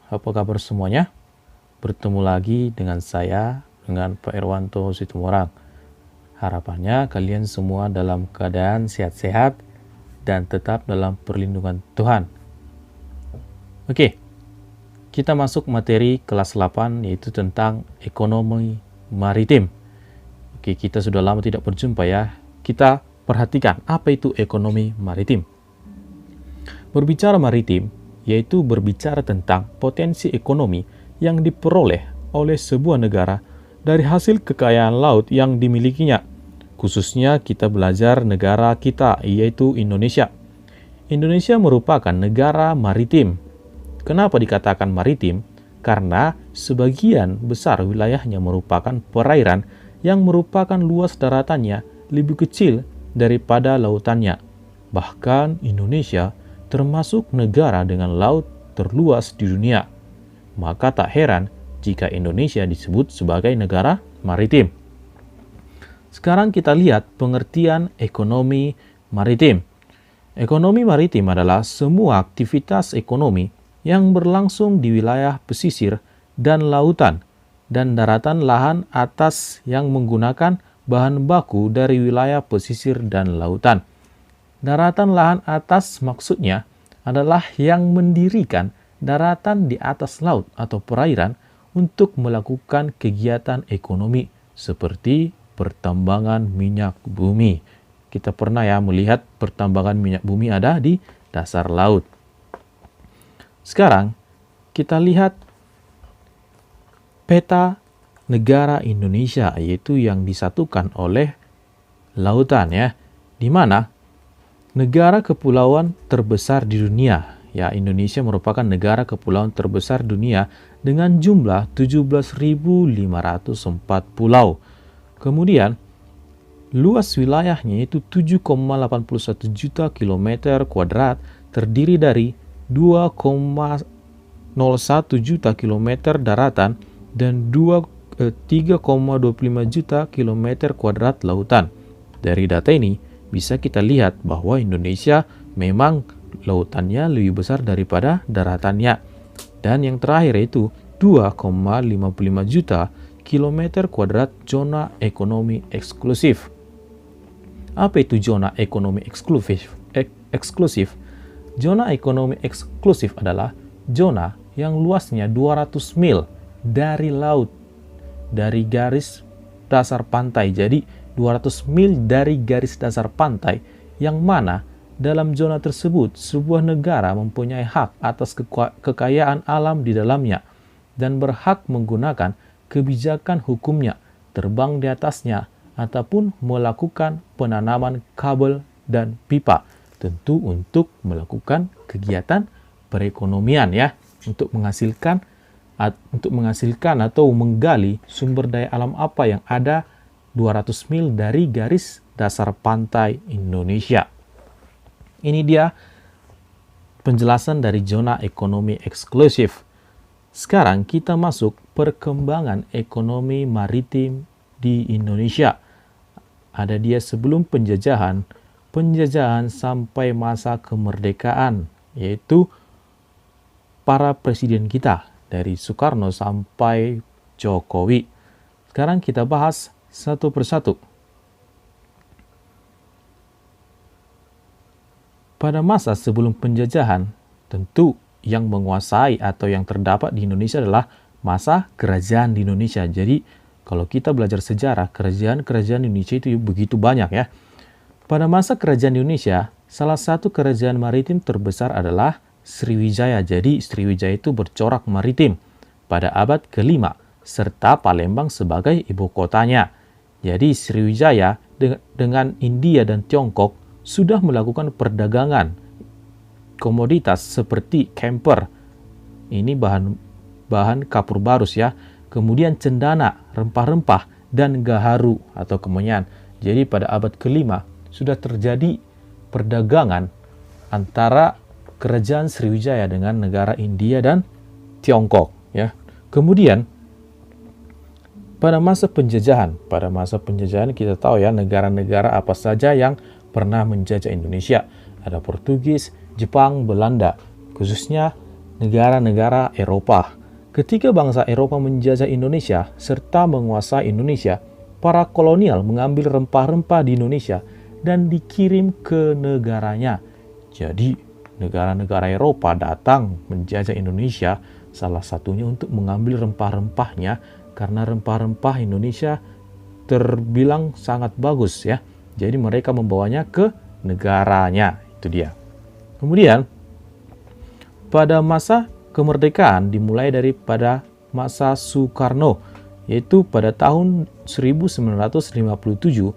apa kabar semuanya? Bertemu lagi dengan saya, dengan Pak Irwanto Situmorang. Harapannya kalian semua dalam keadaan sehat-sehat dan tetap dalam perlindungan Tuhan. Oke, kita masuk materi kelas 8 yaitu tentang ekonomi maritim. Oke, kita sudah lama tidak berjumpa ya. Kita perhatikan apa itu ekonomi maritim. Berbicara maritim yaitu berbicara tentang potensi ekonomi yang diperoleh oleh sebuah negara dari hasil kekayaan laut yang dimilikinya. Khususnya kita belajar negara kita, yaitu Indonesia. Indonesia merupakan negara maritim. Kenapa dikatakan maritim? Karena sebagian besar wilayahnya merupakan perairan yang merupakan luas daratannya lebih kecil daripada lautannya. Bahkan Indonesia termasuk negara dengan laut terluas di dunia. Maka tak heran jika Indonesia disebut sebagai negara maritim. Sekarang kita lihat pengertian ekonomi maritim. Ekonomi maritim adalah semua aktivitas ekonomi yang berlangsung di wilayah pesisir dan lautan dan daratan lahan atas yang menggunakan bahan baku dari wilayah pesisir dan lautan. Daratan lahan atas maksudnya adalah yang mendirikan daratan di atas laut atau perairan untuk melakukan kegiatan ekonomi seperti pertambangan minyak bumi. Kita pernah ya melihat pertambangan minyak bumi ada di dasar laut. Sekarang kita lihat peta negara Indonesia yaitu yang disatukan oleh lautan ya, di mana negara kepulauan terbesar di dunia. Ya, Indonesia merupakan negara kepulauan terbesar dunia dengan jumlah 17.504 pulau. Kemudian, luas wilayahnya itu 7,81 juta kilometer kuadrat, terdiri dari 2,01 juta kilometer daratan dan 3,25 juta kilometer kuadrat lautan. Dari data ini, bisa kita lihat bahwa Indonesia memang lautannya lebih besar daripada daratannya. Dan yang terakhir yaitu 2,55 juta kilometer kuadrat zona ekonomi eksklusif. Apa itu zona ekonomi eksklusif? Zona ekonomi eksklusif adalah zona yang luasnya 200 mil dari laut, dari garis dasar pantai. Jadi 200 mil dari garis dasar pantai, yang mana dalam zona tersebut sebuah negara mempunyai hak atas kekayaan alam di dalamnya dan berhak menggunakan kebijakan hukumnya, terbang di atasnya, ataupun melakukan penanaman kabel dan pipa, tentu untuk melakukan kegiatan perekonomian ya, untuk menghasilkan atau menggali sumber daya alam apa yang ada 200 mil dari garis dasar pantai Indonesia. Ini dia penjelasan dari zona ekonomi eksklusif. Sekarang kita masuk perkembangan ekonomi maritim di Indonesia. Ada dia sebelum penjajahan sampai masa kemerdekaan, yaitu para presiden kita dari Soekarno sampai Jokowi. Sekarang kita bahas satu persatu. Pada masa sebelum penjajahan, tentu yang menguasai atau yang terdapat di Indonesia adalah masa kerajaan di Indonesia. Jadi, kalau kita belajar sejarah, kerajaan Indonesia itu begitu banyak ya. Pada masa kerajaan Indonesia, salah satu kerajaan maritim terbesar adalah Sriwijaya. Jadi, Sriwijaya itu bercorak maritim pada abad ke-5, serta Palembang sebagai ibu kotanya. Jadi Sriwijaya dengan India dan Tiongkok sudah melakukan perdagangan komoditas seperti kemper, ini bahan kapur barus ya, kemudian cendana, rempah-rempah, dan gaharu atau kemenyan. Jadi pada abad ke-5 sudah terjadi perdagangan antara kerajaan Sriwijaya dengan negara India dan Tiongkok ya. Kemudian pada masa penjajahan kita tahu ya negara-negara apa saja yang pernah menjajah Indonesia. Ada Portugis, Jepang, Belanda. Khususnya negara-negara Eropa. Ketika bangsa Eropa menjajah Indonesia serta menguasai Indonesia, para kolonial mengambil rempah-rempah di Indonesia dan dikirim ke negaranya. Jadi, negara-negara Eropa datang menjajah Indonesia, salah satunya untuk mengambil rempah-rempahnya, karena rempah-rempah Indonesia terbilang sangat bagus ya. Jadi mereka membawanya ke negaranya, itu dia. Kemudian pada masa kemerdekaan dimulai daripada masa Soekarno, yaitu pada tahun 1957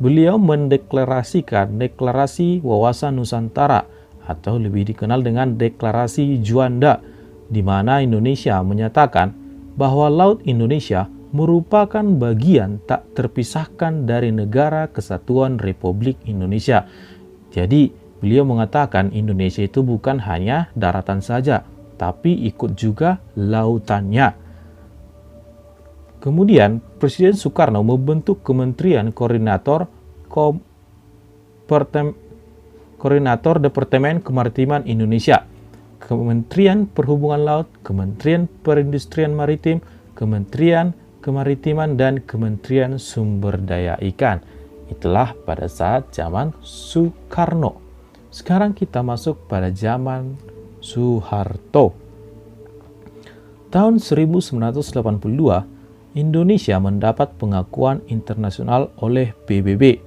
beliau mendeklarasikan Deklarasi Wawasan Nusantara atau lebih dikenal dengan Deklarasi Juanda, di mana Indonesia menyatakan bahwa Laut Indonesia merupakan bagian tak terpisahkan dari Negara Kesatuan Republik Indonesia. Jadi, beliau mengatakan Indonesia itu bukan hanya daratan saja, tapi ikut juga lautannya. Kemudian, Presiden Soekarno membentuk Kementerian Koordinator Departemen Kemaritiman Indonesia, Kementerian Perhubungan Laut, Kementerian Perindustrian Maritim, Kementerian Kemaritiman, dan Kementerian Sumber Daya Ikan. Itulah pada saat zaman Soekarno. Sekarang kita masuk pada zaman Soeharto. Tahun 1982, Indonesia mendapat pengakuan internasional oleh PBB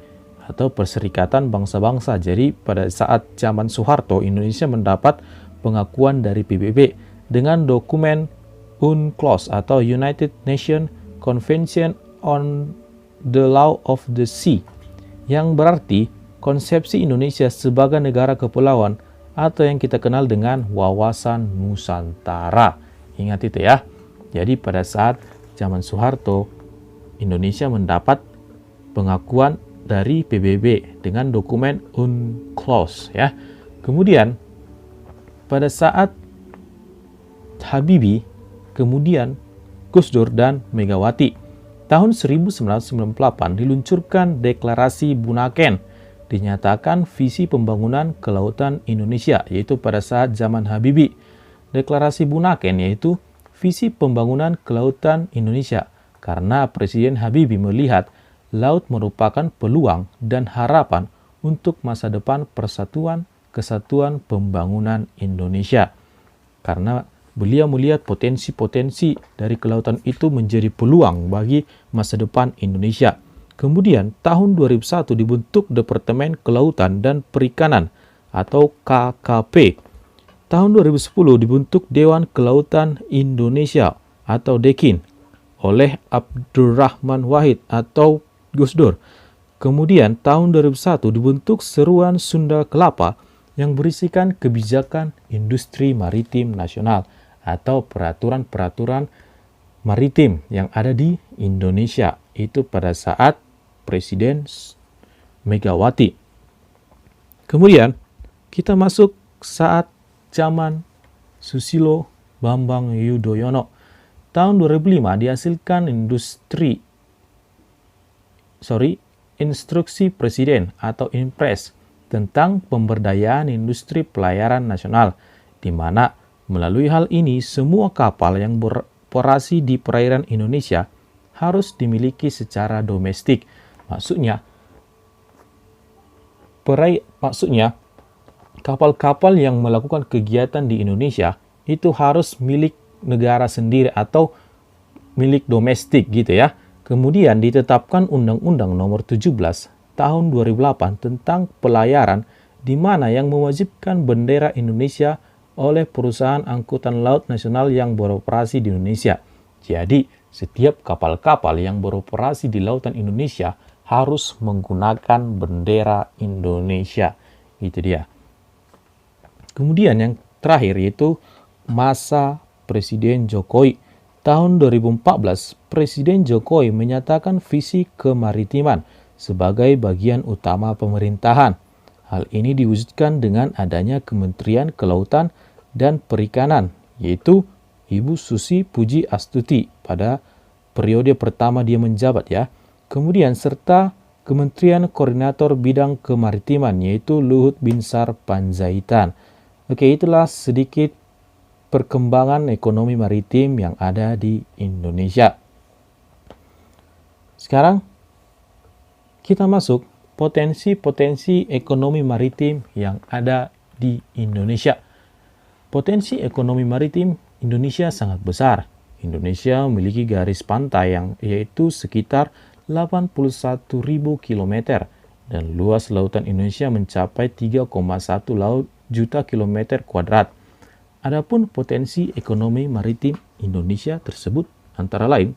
atau Perserikatan Bangsa-Bangsa. Jadi pada saat zaman Soeharto, Indonesia mendapat pengakuan dari PBB dengan dokumen UNCLOS atau United Nations Convention on the Law of the Sea, yang berarti konsepsi Indonesia sebagai negara kepulauan atau yang kita kenal dengan wawasan Nusantara. Ingat itu ya. Jadi pada saat zaman Soeharto, Indonesia mendapat pengakuan dari PBB dengan dokumen UNCLOS ya. Kemudian pada saat Habibie, kemudian Gus Dur dan Megawati. Tahun 1998 diluncurkan Deklarasi Bunaken, dinyatakan visi pembangunan kelautan Indonesia, yaitu pada saat zaman Habibie. Deklarasi Bunaken yaitu visi pembangunan kelautan Indonesia, karena Presiden Habibie melihat laut merupakan peluang dan harapan untuk masa depan persatuan kesatuan pembangunan Indonesia. Karena beliau melihat potensi-potensi dari kelautan itu menjadi peluang bagi masa depan Indonesia. Kemudian tahun 2001 dibentuk Departemen Kelautan dan Perikanan atau KKP. Tahun 2010 dibentuk Dewan Kelautan Indonesia atau DEKIN oleh Abdurrahman Wahid atau Gus Dur. Kemudian tahun 2001 dibentuk Seruan Sunda Kelapa yang berisikan kebijakan industri maritim nasional atau peraturan-peraturan maritim yang ada di Indonesia. Itu pada saat Presiden Megawati. Kemudian kita masuk saat zaman Susilo Bambang Yudhoyono. Tahun 2005 dihasilkan Instruksi Presiden atau Inpres tentang pemberdayaan industri pelayaran nasional, di mana melalui hal ini semua kapal yang beroperasi di perairan Indonesia harus dimiliki secara domestik. Maksudnya kapal-kapal yang melakukan kegiatan di Indonesia itu harus milik negara sendiri atau milik domestik gitu ya. Kemudian ditetapkan Undang-Undang Nomor 17 Tahun 2008 tentang pelayaran, di mana yang mewajibkan bendera Indonesia oleh perusahaan angkutan laut nasional yang beroperasi di Indonesia. Jadi, setiap kapal-kapal yang beroperasi di lautan Indonesia harus menggunakan bendera Indonesia. Itu dia. Kemudian yang terakhir yaitu masa Presiden Jokowi. Tahun 2014, Presiden Jokowi menyatakan visi kemaritiman sebagai bagian utama pemerintahan. Hal ini diwujudkan dengan adanya Kementerian Kelautan dan Perikanan, yaitu Ibu Susi Puji Astuti pada periode pertama dia menjabat ya. Kemudian serta Kementerian Koordinator Bidang Kemaritiman, yaitu Luhut Binsar Panjaitan. Oke, itulah sedikit perkembangan ekonomi maritim yang ada di Indonesia. Sekarang kita masuk potensi-potensi ekonomi maritim yang ada di Indonesia. Potensi ekonomi maritim Indonesia sangat besar. Indonesia memiliki garis pantai yang yaitu sekitar 81.000 km dan luas lautan Indonesia mencapai 3,1 juta kilometer kuadrat. Adapun potensi ekonomi maritim Indonesia tersebut antara lain,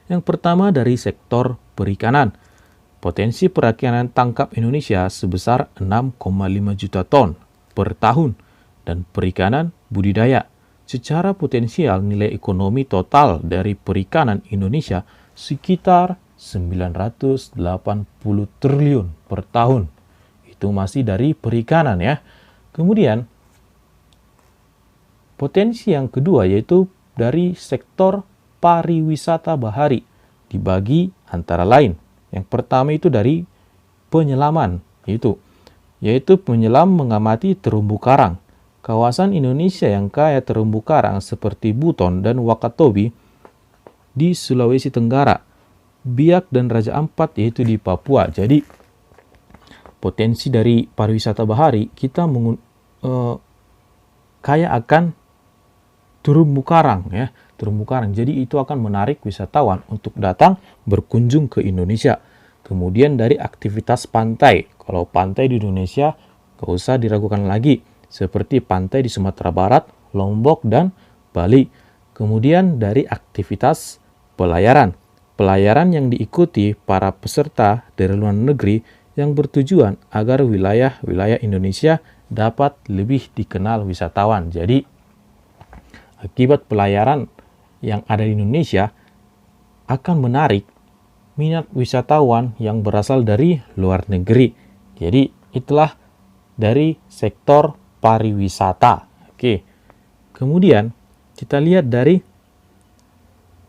yang pertama dari sektor perikanan. Potensi perikanan tangkap Indonesia sebesar 6,5 juta ton per tahun dan perikanan budidaya. Secara potensial nilai ekonomi total dari perikanan Indonesia sekitar 980 triliun per tahun. Itu masih dari perikanan ya. Kemudian potensi yang kedua yaitu dari sektor pariwisata bahari, dibagi antara lain. Yang pertama itu dari penyelaman, yaitu penyelam mengamati terumbu karang. Kawasan Indonesia yang kaya terumbu karang seperti Buton dan Wakatobi di Sulawesi Tenggara, Biak dan Raja Ampat yaitu di Papua. Jadi potensi dari pariwisata bahari kita kaya akan terumbu karang ya, terumbu karang. Jadi itu akan menarik wisatawan untuk datang berkunjung ke Indonesia. Kemudian dari aktivitas pantai. Kalau pantai di Indonesia gak usah diragukan lagi, seperti pantai di Sumatera Barat, Lombok, dan Bali. Kemudian dari aktivitas pelayaran. Pelayaran yang diikuti para peserta dari luar negeri yang bertujuan agar wilayah-wilayah Indonesia dapat lebih dikenal wisatawan. Jadi, akibat pelayaran yang ada di Indonesia akan menarik minat wisatawan yang berasal dari luar negeri. Jadi, itulah dari sektor pariwisata. Oke. Kemudian kita lihat dari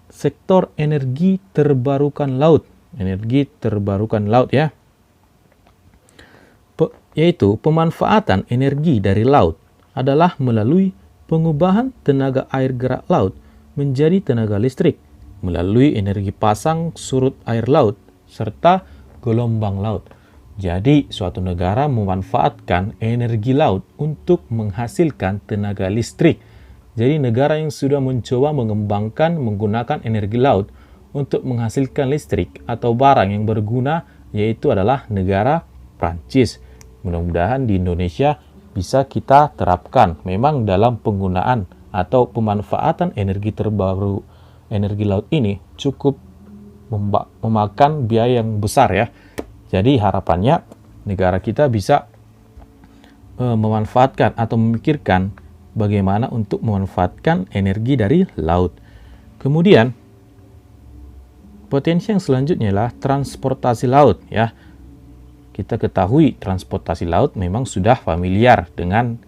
sektor energi terbarukan laut. Energi terbarukan laut ya. Yaitu pemanfaatan energi dari laut adalah melalui pengubahan tenaga air gerak laut menjadi tenaga listrik melalui energi pasang surut air laut serta gelombang laut. Jadi, suatu negara memanfaatkan energi laut untuk menghasilkan tenaga listrik. Jadi, negara yang sudah mencoba mengembangkan menggunakan energi laut untuk menghasilkan listrik atau barang yang berguna, yaitu adalah negara Prancis. Mudah-mudahan di Indonesia bisa kita terapkan. Memang dalam penggunaan atau pemanfaatan energi terbaru, energi laut ini cukup memakan biaya yang besar ya. Jadi harapannya negara kita bisa memanfaatkan atau memikirkan bagaimana untuk memanfaatkan energi dari laut. Kemudian potensi yang selanjutnya adalah transportasi laut ya. Kita ketahui transportasi laut memang sudah familiar dengan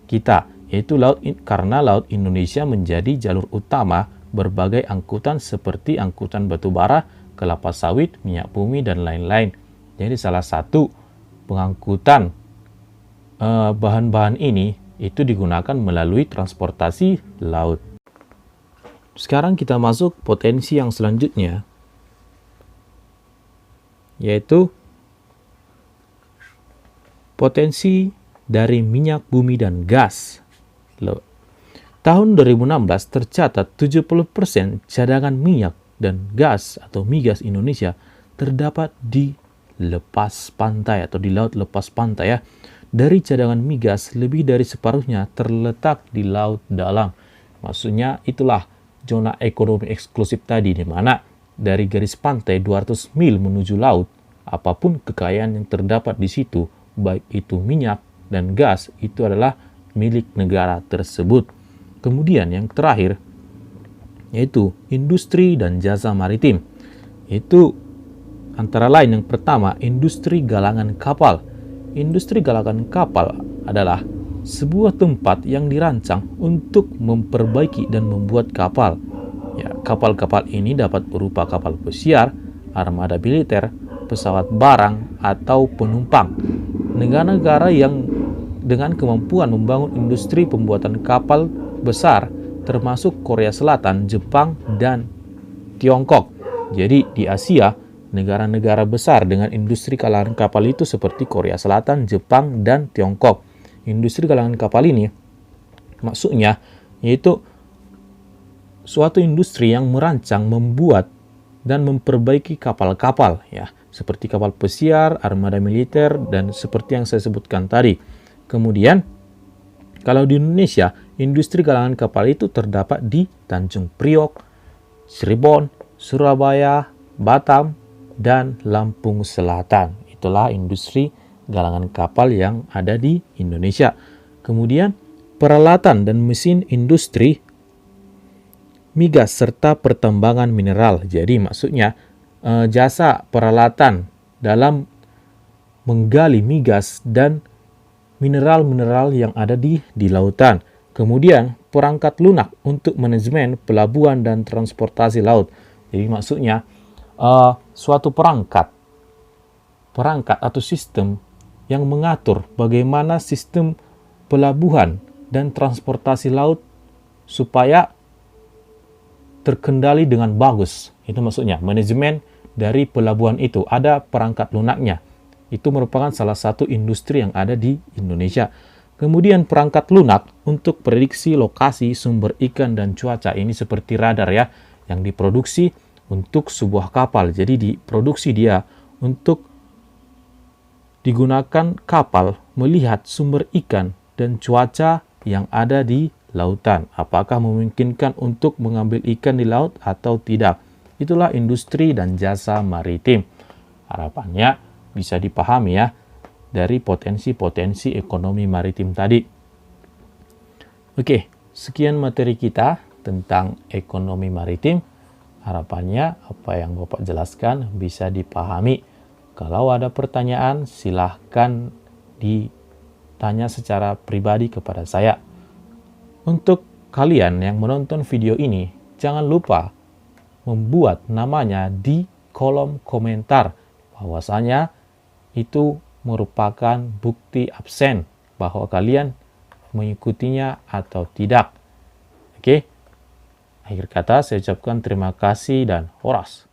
kita, yaitu karena laut Indonesia menjadi jalur utama berbagai angkutan seperti angkutan batu bara, kelapa sawit, minyak bumi dan lain-lain. Jadi salah satu pengangkutan bahan-bahan ini itu digunakan melalui transportasi laut. Sekarang kita masuk potensi yang selanjutnya, yaitu potensi dari minyak bumi dan gas. Tahun 2016 tercatat 70% cadangan minyak dan gas atau migas Indonesia terdapat di lepas pantai atau di laut lepas pantai ya. Dari cadangan migas lebih dari separuhnya terletak di laut dalam. Maksudnya itulah zona ekonomi eksklusif tadi, di mana dari garis pantai 200 mil menuju laut, apapun kekayaan yang terdapat di situ, baik itu minyak dan gas, itu adalah milik negara tersebut. Kemudian yang terakhir yaitu industri dan jasa maritim. Itu antara lain yang pertama, industri galangan kapal. Industri galangan kapal adalah sebuah tempat yang dirancang untuk memperbaiki dan membuat kapal. Ya, kapal-kapal ini dapat berupa kapal pesiar, armada militer, pesawat barang, atau penumpang. Negara-negara yang dengan kemampuan membangun industri pembuatan kapal besar, termasuk Korea Selatan, Jepang, dan Tiongkok. Jadi di Asia, negara-negara besar dengan industri kalangan kapal itu seperti Korea Selatan, Jepang, dan Tiongkok. Industri kalangan kapal ini maksudnya yaitu suatu industri yang merancang, membuat, dan memperbaiki kapal-kapal, ya, seperti kapal pesiar, armada militer, dan seperti yang saya sebutkan tadi. Kemudian, kalau di Indonesia, industri kalangan kapal itu terdapat di Tanjung Priok, Cirebon, Surabaya, Batam, dan Lampung Selatan. Itulah industri galangan kapal yang ada di Indonesia. Kemudian, peralatan dan mesin industri migas serta pertambangan mineral. Jadi maksudnya jasa peralatan dalam menggali migas dan mineral-mineral yang ada di lautan. Kemudian perangkat lunak untuk manajemen pelabuhan dan transportasi laut. Jadi maksudnya suatu perangkat atau sistem yang mengatur bagaimana sistem pelabuhan dan transportasi laut supaya terkendali dengan bagus. Itu maksudnya, manajemen dari pelabuhan itu ada perangkat lunaknya. Itu merupakan salah satu industri yang ada di Indonesia. Kemudian perangkat lunak untuk prediksi lokasi sumber ikan dan cuaca. Ini seperti radar ya, yang diproduksi untuk sebuah kapal. Jadi diproduksi dia untuk digunakan kapal melihat sumber ikan dan cuaca yang ada di lautan. Apakah memungkinkan untuk mengambil ikan di laut atau tidak? Itulah industri dan jasa maritim. Harapannya bisa dipahami ya dari potensi-potensi ekonomi maritim tadi. Oke, sekian materi kita tentang ekonomi maritim. Harapannya apa yang Bapak jelaskan bisa dipahami. Kalau ada pertanyaan, silahkan ditanya secara pribadi kepada saya. Untuk kalian yang menonton video ini, jangan lupa membuat namanya di kolom komentar. Bahwasanya itu merupakan bukti absen bahwa kalian mengikutinya atau tidak. Oke? Akhir kata saya ucapkan terima kasih dan horas.